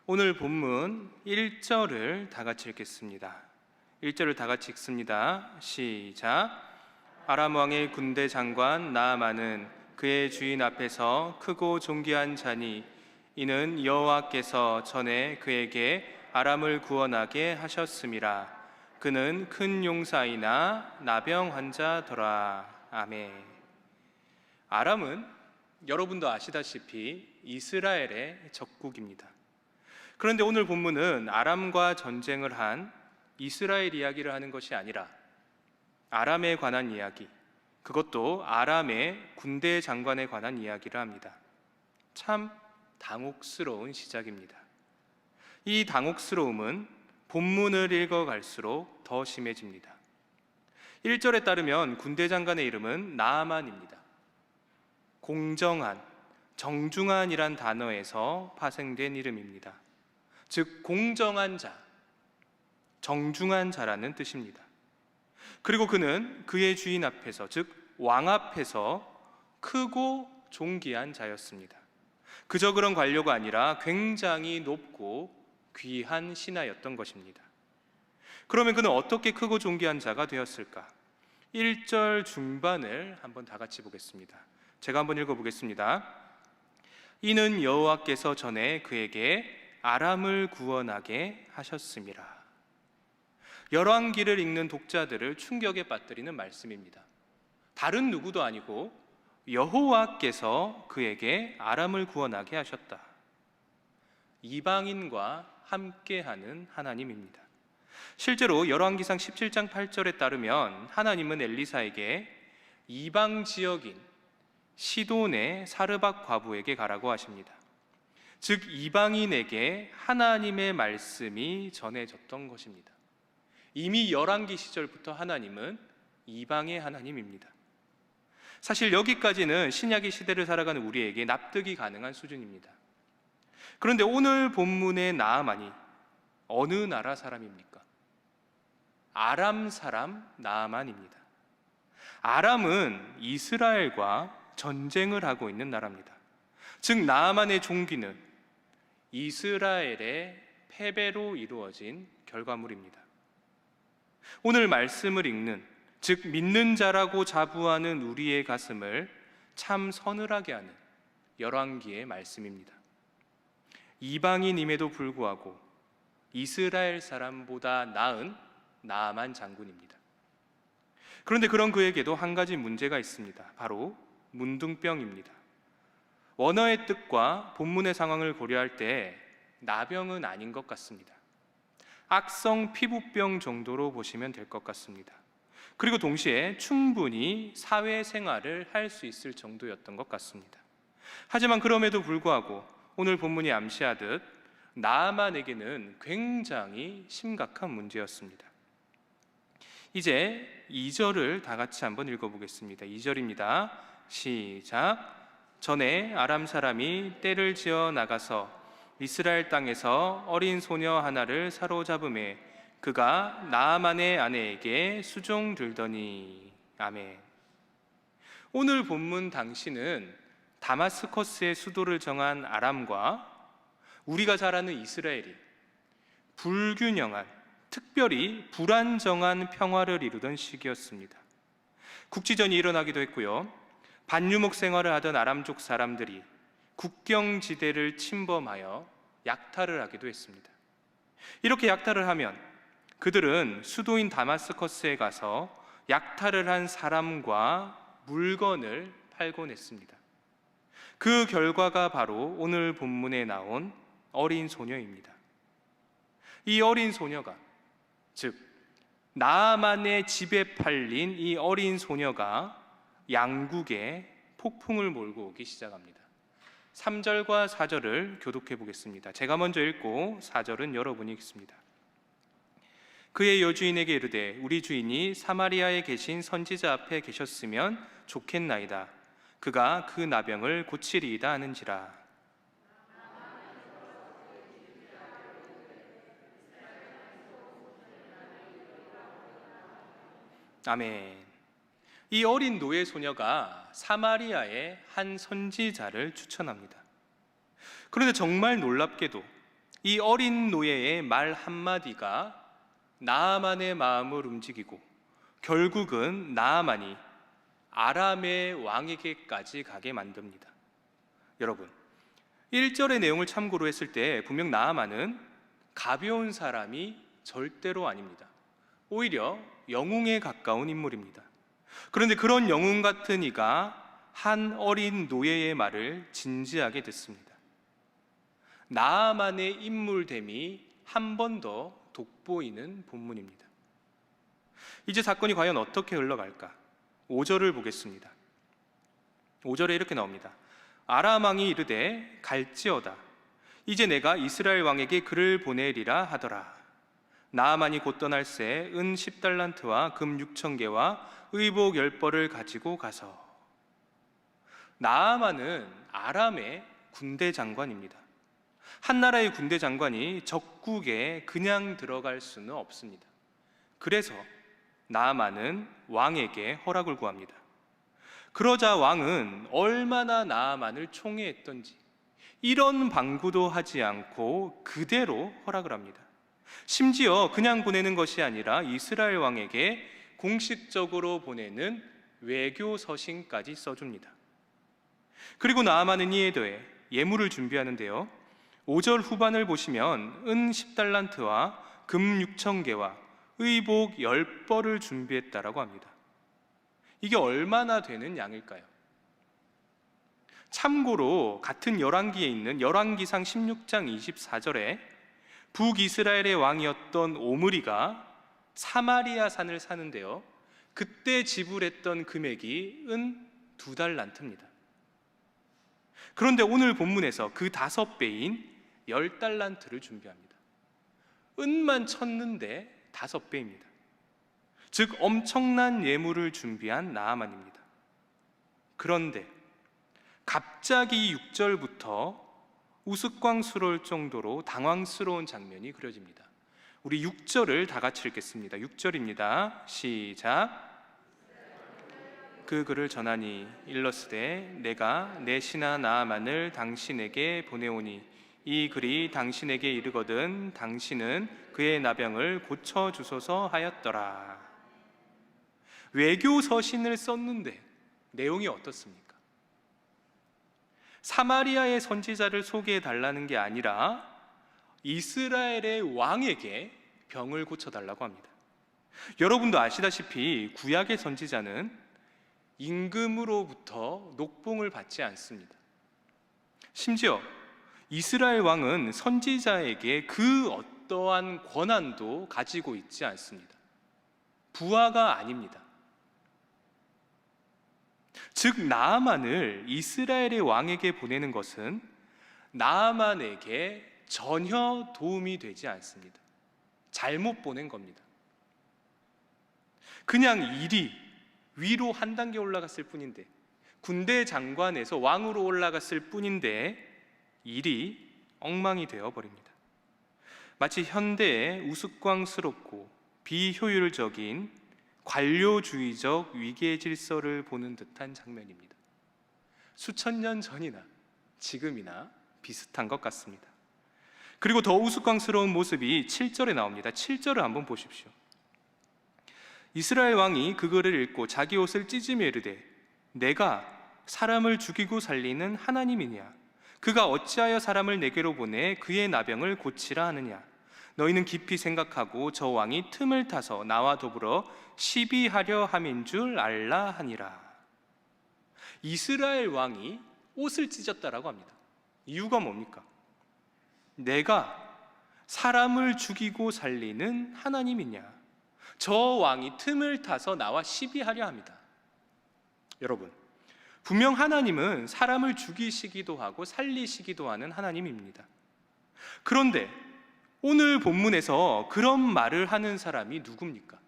오늘 본문 1절을 다 같이 읽겠습니다. 1절을 다 같이 읽습니다. 시작. 아람 왕의 군대 장관 나아만은 그의 주인 앞에서 크고 존귀한 자니 이는 여호와께서 전에 그에게 아람을 구원하게 하셨음이라. 그는 큰 용사이나 나병 환자더라. 아멘. 아람은 여러분도 아시다시피 이스라엘의 적국입니다. 그런데 오늘 본문은 아람과 전쟁을 한 이스라엘 이야기를 하는 것이 아니라 아람에 관한 이야기, 그것도 아람의 군대 장관에 관한 이야기를 합니다. 참 당혹스러운 시작입니다. 이 당혹스러움은 본문을 읽어갈수록 더 심해집니다. 1절에 따르면 군대 장관의 이름은 나아만입니다. 공정한, 정중한이란 단어에서 파생된 이름입니다. 즉 공정한 자, 정중한 자라는 뜻입니다. 그리고 그는 그의 주인 앞에서, 즉 왕 앞에서 크고 존귀한 자였습니다. 그저 그런 관료가 아니라 굉장히 높고 귀한 신하였던 것입니다. 그러면 그는 어떻게 크고 존귀한 자가 되었을까? 1절 중반을 한번 다 같이 보겠습니다. 제가 한번 읽어보겠습니다. 이는 여호와께서 전에 그에게 아람을 구원하게 하셨음이라. 열왕기를 읽는 독자들을 충격에 빠뜨리는 말씀입니다. 다른 누구도 아니고 여호와께서 그에게 아람을 구원하게 하셨다. 이방인과 함께하는 하나님입니다. 실제로 열왕기상 17장 8절에 따르면 하나님은 엘리사에게 이방 지역인 시돈의 사르밧 과부에게 가라고 하십니다. 즉 이방인에게 하나님의 말씀이 전해졌던 것입니다. 이미 열왕기 시절부터 하나님은 이방의 하나님입니다. 사실 여기까지는 신약의 시대를 살아가는 우리에게 납득이 가능한 수준입니다. 그런데 오늘 본문의 나아만이 어느 나라 사람입니까? 아람 사람 나아만입니다. 아람은 이스라엘과 전쟁을 하고 있는 나라입니다. 즉 나아만의 종기는 이스라엘의 패배로 이루어진 결과물입니다. 오늘 말씀을 읽는, 즉 믿는 자라고 자부하는 우리의 가슴을 참 서늘하게 하는 열왕기의 말씀입니다. 이방인임에도 불구하고 이스라엘 사람보다 나은 나아만 장군입니다. 그런데 그런 그에게도 한 가지 문제가 있습니다. 바로 문둥병입니다. 원어의 뜻과 본문의 상황을 고려할 때 나병은 아닌 것 같습니다. 악성 피부병 정도로 보시면 될 것 같습니다. 그리고 동시에 충분히 사회생활을 할 수 있을 정도였던 것 같습니다. 하지만 그럼에도 불구하고 오늘 본문이 암시하듯 나아만에게는 굉장히 심각한 문제였습니다. 이제 2절을 다 같이 한번 읽어보겠습니다. 2절입니다. 시작. 전에 아람 사람이 떼를 지어 나가서 이스라엘 땅에서 어린 소녀 하나를 사로잡음에 그가 나아만의 아내에게 수종 들더니. 아멘. 오늘 본문 당시는 다마스커스의 수도를 정한 아람과 우리가 잘 아는 이스라엘이 불균형한, 특별히 불안정한 평화를 이루던 시기였습니다. 국지전이 일어나기도 했고요. 반유목 생활을 하던 아람족 사람들이 국경지대를 침범하여 약탈을 하기도 했습니다. 이렇게 약탈을 하면 그들은 수도인 다마스커스에 가서 약탈을 한 사람과 물건을 팔곤 했습니다. 그 결과가 바로 오늘 본문에 나온 어린 소녀입니다. 이 어린 소녀가, 즉 나아만의 집에 팔린 이 어린 소녀가 양국에 폭풍을 몰고 오기 시작합니다. 3절과 4절을 교독해 보겠습니다. 제가 먼저 읽고 4절은 여러분이 읽습니다. 그의 여주인에게 이르되 우리 주인이 사마리아에 계신 선지자 앞에 계셨으면 좋겠나이다. 그가 그 나병을 고치리이다 하는지라. 아멘. 이 어린 노예 소녀가 사마리아의 한 선지자를 추천합니다. 그런데 정말 놀랍게도 이 어린 노예의 말 한마디가 나아만의 마음을 움직이고 결국은 나아만이 아람의 왕에게까지 가게 만듭니다. 여러분, 1절의 내용을 참고로 했을 때 분명 나아만은 가벼운 사람이 절대로 아닙니다. 오히려 영웅에 가까운 인물입니다. 그런데 그런 영웅 같은 이가 한 어린 노예의 말을 진지하게 듣습니다. 나아만의 인물됨이 한 번 더 돋보이는 본문입니다. 이제 사건이 과연 어떻게 흘러갈까? 5절을 보겠습니다. 5절에 이렇게 나옵니다. 아람 왕이 이르되 갈지어다. 이제 내가 이스라엘 왕에게 그를 보내리라 하더라. 나아만이 곧 떠날새 은 10달란트와 금 6,000개와 의복 10벌을 가지고 가서. 나아만은 아람의 군대 장관입니다. 한 나라의 군대 장관이 적국에 그냥 들어갈 수는 없습니다. 그래서 나아만은 왕에게 허락을 구합니다. 그러자 왕은 얼마나 나아만을 총애했던지 이런 방구도 하지 않고 그대로 허락을 합니다. 심지어 그냥 보내는 것이 아니라 이스라엘 왕에게 공식적으로 보내는 외교 서신까지 써줍니다. 그리고 나아만은 이에 더해 예물을 준비하는데요, 5절 후반을 보시면 은 10달란트와 금 6,000개와 의복 10벌을 준비했다라고 합니다. 이게 얼마나 되는 양일까요? 참고로 같은 열왕기에 있는 열왕기상 16장 24절에 북이스라엘의 왕이었던 오므리가 사마리아 산을 사는데요, 그때 지불했던 금액이 은 2달란트입니다. 그런데 오늘 본문에서 그 5배인 10달란트를 준비합니다. 은만 쳤는데 5배입니다. 즉 엄청난 예물을 준비한 나아만입니다. 그런데 갑자기 6절부터 우스꽝스러울 정도로 당황스러운 장면이 그려집니다. 우리 6절을 다 같이 읽겠습니다. 6절입니다. 시작. 그 글을 전하니 일러스되 내가 내 신하 나아만을 당신에게 보내오니 이 글이 당신에게 이르거든 당신은 그의 나병을 고쳐주소서 하였더라. 외교 서신을 썼는데 내용이 어떻습니까? 사마리아의 선지자를 소개해 달라는 게 아니라 이스라엘의 왕에게 병을 고쳐달라고 합니다. 여러분도 아시다시피 구약의 선지자는 임금으로부터 녹봉을 받지 않습니다. 심지어 이스라엘 왕은 선지자에게 그 어떠한 권한도 가지고 있지 않습니다. 부하가 아닙니다. 즉 나아만을 이스라엘의 왕에게 보내는 것은 나아만에게 전혀 도움이 되지 않습니다. 잘못 보낸 겁니다. 그냥 일이 위로 한 단계 올라갔을 뿐인데, 군대 장관에서 왕으로 올라갔을 뿐인데 일이 엉망이 되어버립니다. 마치 현대의 우스꽝스럽고 비효율적인 관료주의적 위계 질서를 보는 듯한 장면입니다. 수천 년 전이나 지금이나 비슷한 것 같습니다. 그리고 더 우스꽝스러운 모습이 7절에 나옵니다. 7절을 한번 보십시오. 이스라엘 왕이 그 글을 읽고 자기 옷을 찢으며 이르되 내가 사람을 죽이고 살리는 하나님이냐? 그가 어찌하여 사람을 내게로 보내 그의 나병을 고치라 하느냐? 너희는 깊이 생각하고 저 왕이 틈을 타서 나와 더불어 시비하려 함인 줄 알라 하니라. 이스라엘 왕이 옷을 찢었다라고 합니다. 이유가 뭡니까? 내가 사람을 죽이고 살리는 하나님이냐? 저 왕이 틈을 타서 나와 시비하려 합니다. 여러분, 분명 하나님은 사람을 죽이시기도 하고 살리시기도 하는 하나님입니다. 그런데 오늘 본문에서 그런 말을 하는 사람이 누굽니까?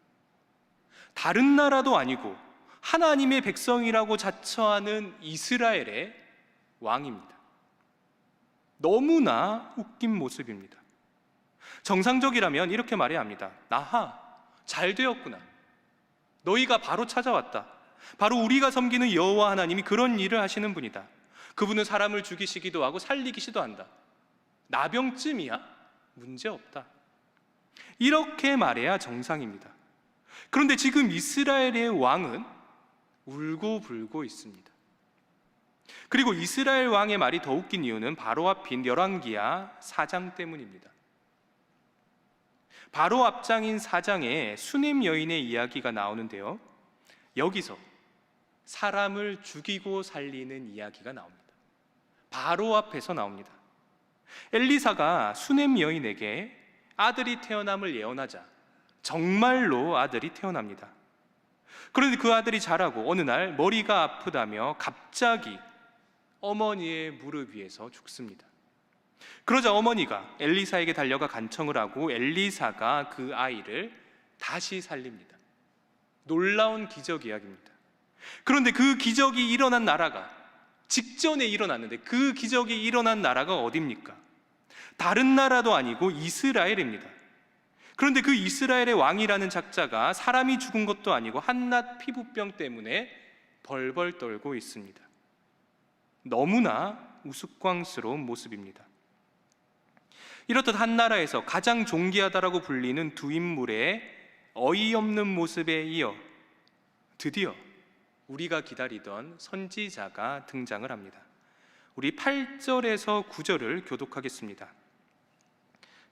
다른 나라도 아니고 하나님의 백성이라고 자처하는 이스라엘의 왕입니다. 너무나 웃긴 모습입니다. 정상적이라면 이렇게 말해야 합니다. 나하, 잘 되었구나. 너희가 바로 찾아왔다. 바로 우리가 섬기는 여호와 하나님이 그런 일을 하시는 분이다. 그분은 사람을 죽이시기도 하고 살리기시도 한다. 나병쯤이야? 문제 없다. 이렇게 말해야 정상입니다. 그런데 지금 이스라엘의 왕은 울고불고 있습니다. 그리고 이스라엘 왕의 말이 더 웃긴 이유는 바로 앞인 열왕기하 4장 때문입니다. 바로 앞장인 4장에 수넴 여인의 이야기가 나오는데요, 여기서 사람을 죽이고 살리는 이야기가 나옵니다. 바로 앞에서 나옵니다. 엘리사가 수넴 여인에게 아들이 태어남을 예언하자 정말로 아들이 태어납니다. 그런데 그 아들이 자라고 어느 날 머리가 아프다며 갑자기 어머니의 무릎 위에서 죽습니다. 그러자 어머니가 엘리사에게 달려가 간청을 하고 엘리사가 그 아이를 다시 살립니다. 놀라운 기적 이야기입니다. 그런데 그 기적이 일어난 나라가 직전에 일어났는데, 그 기적이 일어난 나라가 어디입니까? 다른 나라도 아니고 이스라엘입니다. 그런데 그 이스라엘의 왕이라는 작자가 사람이 죽은 것도 아니고 한낱 피부병 때문에 벌벌 떨고 있습니다. 너무나 우스꽝스러운 모습입니다. 이렇듯 한 나라에서 가장 존귀하다라고 불리는 두 인물의 어이없는 모습에 이어 드디어 우리가 기다리던 선지자가 등장을 합니다. 우리 8절에서 9절을 교독하겠습니다.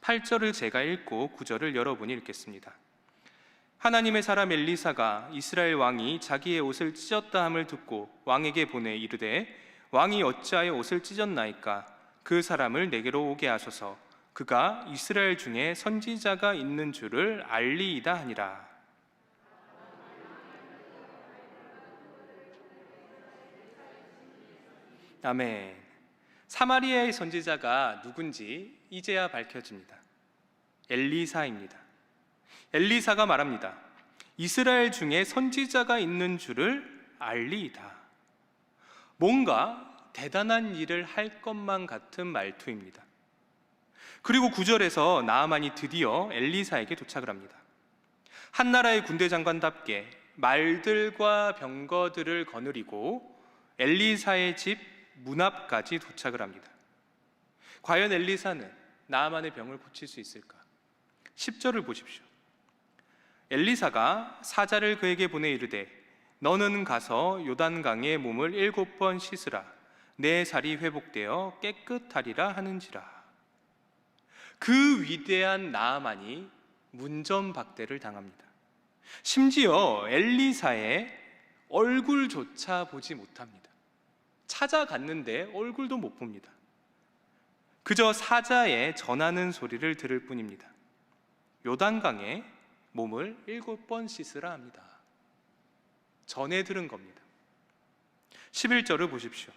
8절을 제가 읽고 9절을 여러분이 읽겠습니다. 하나님의 사람 엘리사가 이스라엘 왕이 자기의 옷을 찢었다 함을 듣고 왕에게 보내 이르되, 왕이 어찌하여 옷을 찢었나이까? 그 사람을 내게로 오게 하소서. 그가 이스라엘 중에 선지자가 있는 줄을 알리이다 하니라. 아멘. 사마리아의 선지자가 누군지 이제야 밝혀집니다. 엘리사입니다. 엘리사가 말합니다. 이스라엘 중에 선지자가 있는 줄을 알리이다. 뭔가 대단한 일을 할 것만 같은 말투입니다. 그리고 9절에서 나아만이 드디어 엘리사에게 도착을 합니다. 한 나라의 군대 장관답게 말들과 병거들을 거느리고 엘리사의 집 문 앞까지 도착을 합니다. 과연 엘리사는 나아만의 병을 고칠 수 있을까? 10절을 보십시오. 엘리사가 사자를 그에게 보내 이르되, 너는 가서 요단강에 몸을 7번 씻으라. 내 살이 회복되어 깨끗하리라 하는지라. 그 위대한 나아만이 문전박대를 당합니다. 심지어 엘리사의 얼굴조차 보지 못합니다. 찾아갔는데 얼굴도 못 봅니다. 그저 사자의 전하는 소리를 들을 뿐입니다. 요단강에 몸을 7번 씻으라 합니다. 전해 들은 겁니다. 11절을 보십시오.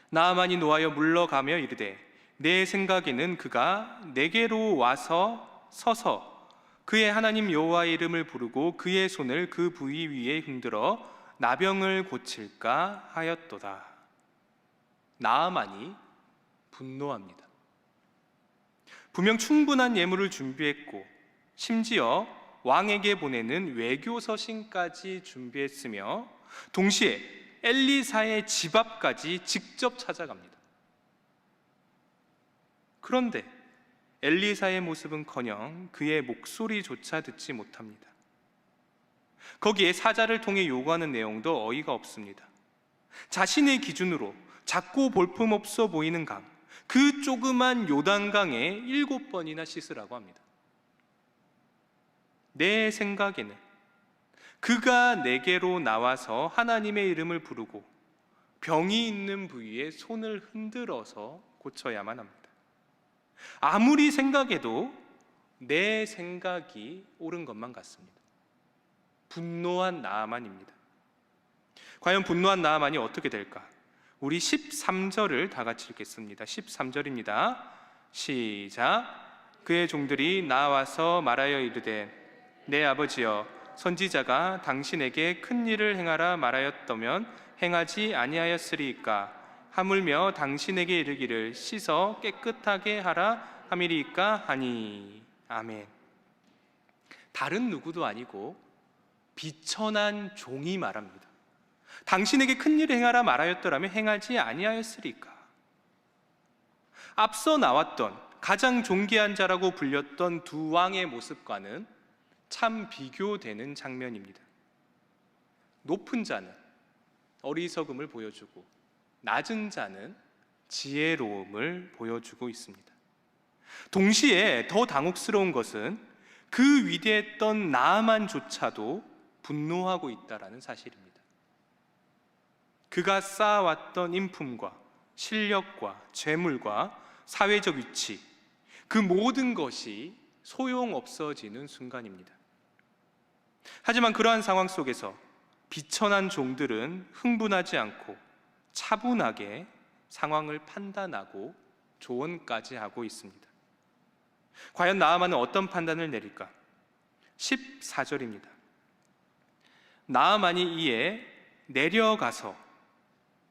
나아만이 노하여 물러가며 이르되, 내 생각에는 그가 내게로 와서 서서 그의 하나님 여호와의 이름을 부르고 그의 손을 그 부위 위에 흔들어 나병을 고칠까 하였도다. 나아만이 분노합니다. 분명 충분한 예물을 준비했고 심지어 왕에게 보내는 외교 서신까지 준비했으며 동시에 엘리사의 집 앞까지 직접 찾아갑니다. 그런데 엘리사의 모습은커녕 그의 목소리조차 듣지 못합니다. 거기에 사자를 통해 요구하는 내용도 어이가 없습니다. 자신의 기준으로 작고 볼품없어 보이는 강, 그 조그만 요단강에 7번이나 씻으라고 합니다. 내 생각에는 그가 내게로 나와서 하나님의 이름을 부르고 병이 있는 부위에 손을 흔들어서 고쳐야만 합니다. 아무리 생각해도 내 생각이 옳은 것만 같습니다. 분노한 나아만입니다. 과연 분노한 나아만이 어떻게 될까? 우리 13절을 다 같이 읽겠습니다. 13절입니다. 시작. 그의 종들이 나와서 말하여 이르되, 내 아버지여, 선지자가 당신에게 큰 일을 행하라 말하였다면 행하지 아니하였으리이까? 하물며 당신에게 이르기를 씻어 깨끗하게 하라 함이리이까 하니. 아멘. 다른 누구도 아니고 비천한 종이 말합니다. 당신에게 큰 일을 행하라 말하였더라면 행하지 아니하였으리까? 앞서 나왔던 가장 존귀한 자라고 불렸던 두 왕의 모습과는 참 비교되는 장면입니다. 높은 자는 어리석음을 보여주고 낮은 자는 지혜로움을 보여주고 있습니다. 동시에 더 당혹스러운 것은 그 위대했던 나아만조차도 분노하고 있다라는 사실입니다. 그가 쌓아왔던 인품과 실력과 재물과 사회적 위치, 그 모든 것이 소용없어지는 순간입니다. 하지만 그러한 상황 속에서 비천한 종들은 흥분하지 않고 차분하게 상황을 판단하고 조언까지 하고 있습니다. 과연 나아만은 어떤 판단을 내릴까? 14절입니다. 나아만이 이에 내려가서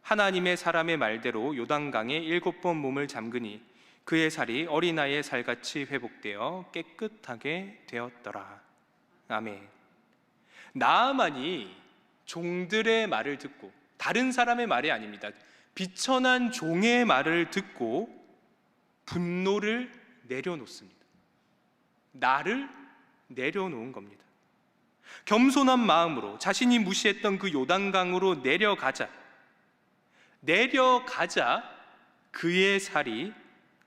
하나님의 사람의 말대로 요단강에 7번 몸을 잠그니 그의 살이 어린아이의 살같이 회복되어 깨끗하게 되었더라. 아멘. 나아만이 종들의 말을 듣고, 다른 사람의 말이 아닙니다, 비천한 종의 말을 듣고 분노를 내려놓습니다. 나를 내려놓은 겁니다. 겸손한 마음으로 자신이 무시했던 그 요단강으로 내려가자 그의 살이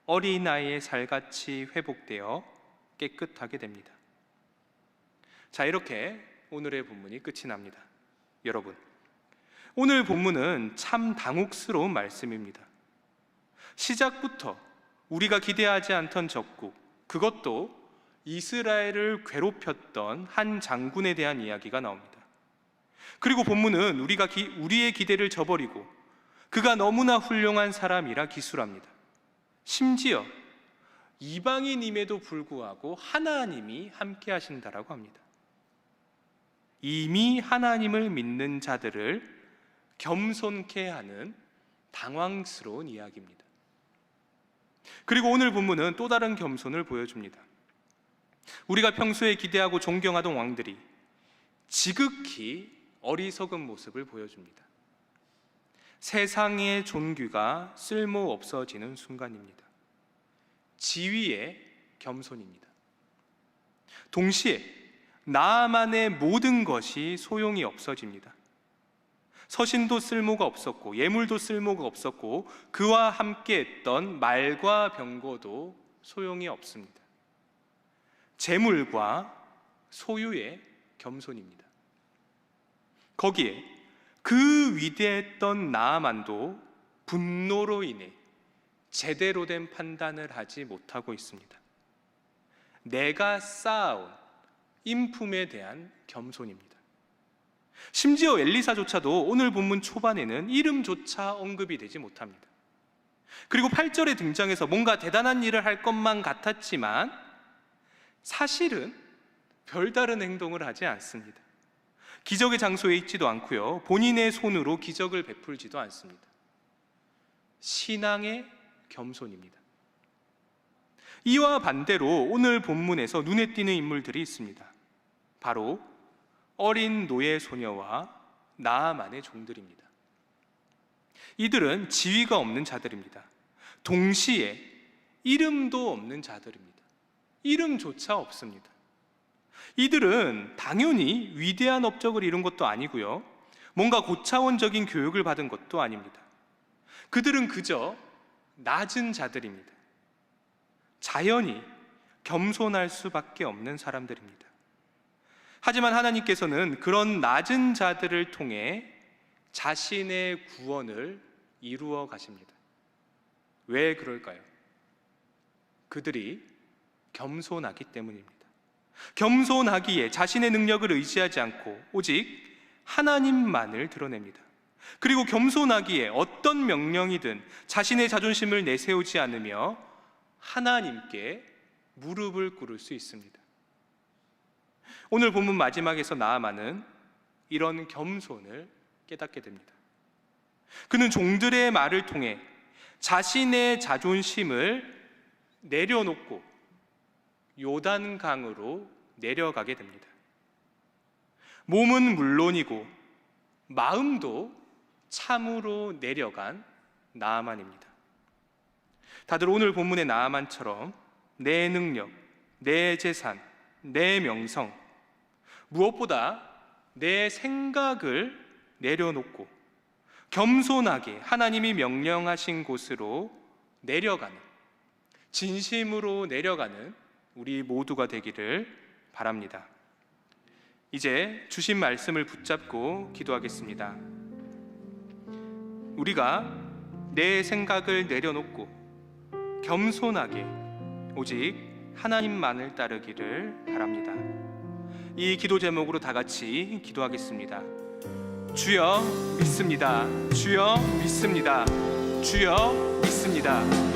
어린아이의 살같이 회복되어 깨끗하게 됩니다. 자, 이렇게 오늘의 본문이 끝이 납니다. 여러분, 오늘 본문은 참 당혹스러운 말씀입니다. 시작부터 우리가 기대하지 않던 적국, 그것도 이스라엘을 괴롭혔던 한 장군에 대한 이야기가 나옵니다. 그리고 본문은 우리의 기대를 저버리고 그가 너무나 훌륭한 사람이라 기술합니다. 심지어 이방인임에도 불구하고 하나님이 함께 하신다라고 합니다. 이미 하나님을 믿는 자들을 겸손케 하는 당황스러운 이야기입니다. 그리고 오늘 본문은 또 다른 겸손을 보여줍니다. 우리가 평소에 기대하고 존경하던 왕들이 지극히 어리석은 모습을 보여줍니다. 세상의 존귀가 쓸모 없어지는 순간입니다. 지위의 겸손입니다. 동시에 나아만의 모든 것이 소용이 없어집니다. 서신도 쓸모가 없었고 예물도 쓸모가 없었고 그와 함께 했던 말과 병거도 소용이 없습니다. 재물과 소유의 겸손입니다. 거기에 그 위대했던 나아만도 분노로 인해 제대로 된 판단을 하지 못하고 있습니다. 내가 쌓아온 인품에 대한 겸손입니다. 심지어 엘리사조차도 오늘 본문 초반에는 이름조차 언급이 되지 못합니다. 그리고 8절에 등장해서 뭔가 대단한 일을 할 것만 같았지만 사실은 별다른 행동을 하지 않습니다. 기적의 장소에 있지도 않고요, 본인의 손으로 기적을 베풀지도 않습니다. 신앙의 겸손입니다. 이와 반대로 오늘 본문에서 눈에 띄는 인물들이 있습니다. 바로 어린 노예 소녀와 나아만의 종들입니다. 이들은 지위가 없는 자들입니다. 동시에 이름도 없는 자들입니다. 이름조차 없습니다. 이들은 당연히 위대한 업적을 이룬 것도 아니고요, 뭔가 고차원적인 교육을 받은 것도 아닙니다. 그들은 그저 낮은 자들입니다. 자연히 겸손할 수밖에 없는 사람들입니다. 하지만 하나님께서는 그런 낮은 자들을 통해 자신의 구원을 이루어 가십니다. 왜 그럴까요? 그들이 겸손하기 때문입니다. 겸손하기에 자신의 능력을 의지하지 않고 오직 하나님만을 드러냅니다. 그리고 겸손하기에 어떤 명령이든 자신의 자존심을 내세우지 않으며 하나님께 무릎을 꿇을 수 있습니다. 오늘 본문 마지막에서 나아만은 이런 겸손을 깨닫게 됩니다. 그는 종들의 말을 통해 자신의 자존심을 내려놓고 요단강으로 내려가게 됩니다. 몸은 물론이고 마음도 참으로 내려간 나아만입니다. 다들 오늘 본문의 나아만처럼 내 능력, 내 재산, 내 명성, 무엇보다 내 생각을 내려놓고 겸손하게 하나님이 명령하신 곳으로 내려가는, 진심으로 내려가는 우리 모두가 되기를 바랍니다. 이제 주신 말씀을 붙잡고 기도하겠습니다. 우리가 내 생각을 내려놓고 겸손하게 오직 하나님만을 따르기를 바랍니다. 이 기도 제목으로 다 같이 기도하겠습니다. 주여 믿습니다. 주여 믿습니다. 주여 믿습니다.